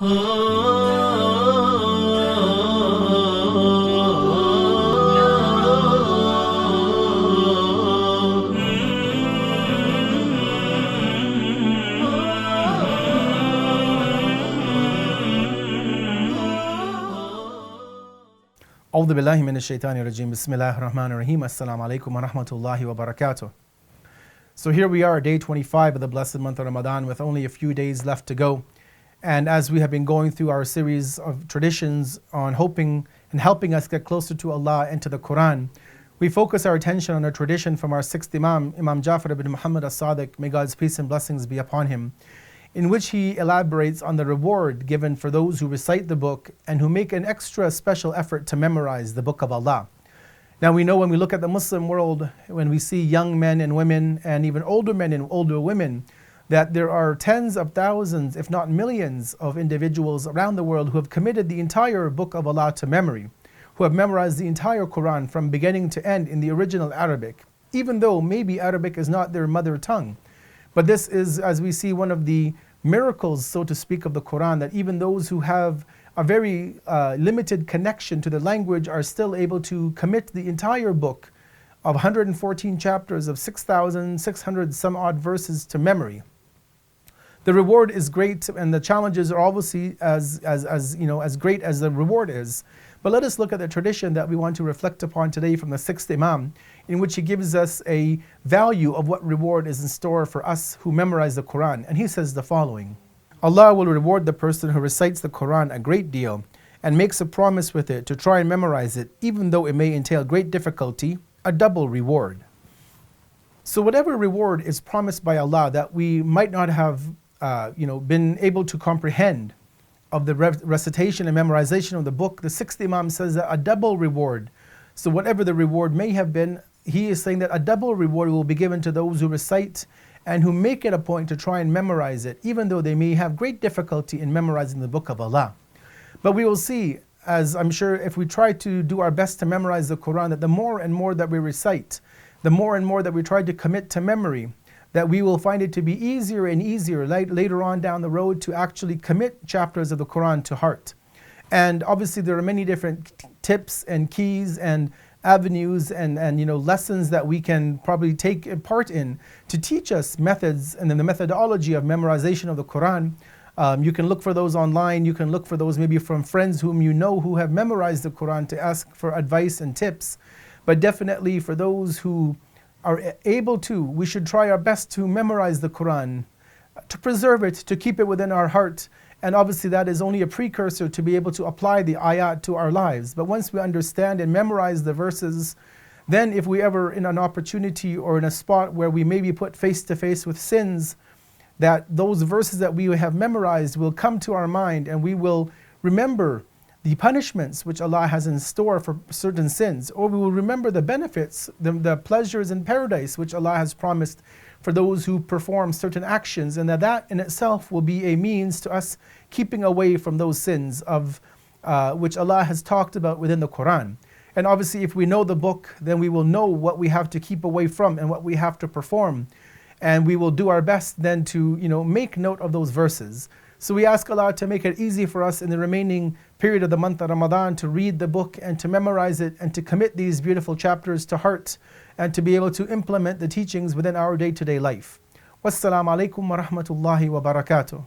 A'udhu billahi minash shaitani rajim. Bismillahir Rahmanir Rahim. Assalamu alaikum wa rahmatullahi wa barakatuh. So here we are, day 25 of the blessed month of Ramadan, with only a few days left to go. And as we have been going through our series of traditions on hoping and helping us get closer to Allah and to the Qur'an, we focus our attention on a tradition from our sixth Imam, Imam Ja'far ibn Muhammad as-Sadiq, may God's peace and blessings be upon him, in which he elaborates on the reward given for those who recite the book and who make an extra special effort to memorize the book of Allah. Now we know when we look at the Muslim world, when we see young men and women and even older men and older women, that there are tens of thousands, if not millions, of individuals around the world who have committed the entire book of Allah to memory, who have memorized the entire Qur'an from beginning to end in the original Arabic, even though maybe Arabic is not their mother tongue. But this is, as we see, one of the miracles, so to speak, of the Qur'an, that even those who have a very limited connection to the language are still able to commit the entire book of 114 chapters of 6,600 some odd verses to memory. The reward is great, and the challenges are obviously as great as the reward is. But let us look at the tradition that we want to reflect upon today from the sixth Imam, in which he gives us a value of what reward is in store for us who memorize the Qur'an. And he says the following: Allah will reward the person who recites the Qur'an a great deal and makes a promise with it to try and memorize it, even though it may entail great difficulty, a double reward. So whatever reward is promised by Allah that we might not have been able to comprehend of the recitation and memorization of the book, the sixth Imam says that a double reward. So whatever the reward may have been, he is saying that a double reward will be given to those who recite and who make it a point to try and memorize it, even though they may have great difficulty in memorizing the book of Allah. But we will see, as I'm sure if we try to do our best to memorize the Qur'an, that the more and more that we recite, the more and more that we try to commit to memory, that we will find it to be easier and easier later on down the road to actually commit chapters of the Qur'an to heart. And obviously there are many different tips and keys and avenues and lessons that we can probably take part in to teach us methods and then the methodology of memorization of the Qur'an. You can look for those online, you can look for those maybe from friends whom you know who have memorized the Qur'an to ask for advice and tips. But definitely for those who are able to, we should try our best to memorize the Qur'an, to preserve it, to keep it within our heart. And obviously that is only a precursor to be able to apply the ayat to our lives. But once we understand and memorize the verses, then if we ever in an opportunity or in a spot where we may be put face to face with sins, that those verses that we have memorized will come to our mind and we will remember the punishments which Allah has in store for certain sins, or we will remember the benefits, the pleasures in paradise which Allah has promised for those who perform certain actions, and that in itself will be a means to us keeping away from those sins of which Allah has talked about within the Qur'an. And obviously if we know the book, then we will know what we have to keep away from and what we have to perform, and we will do our best then to make note of those verses. So we ask Allah to make it easy for us in the remaining period of the month of Ramadan to read the book and to memorize it and to commit these beautiful chapters to heart and to be able to implement the teachings within our day-to-day life. Wassalamu alaikum wa rahmatullahi wa barakatuh.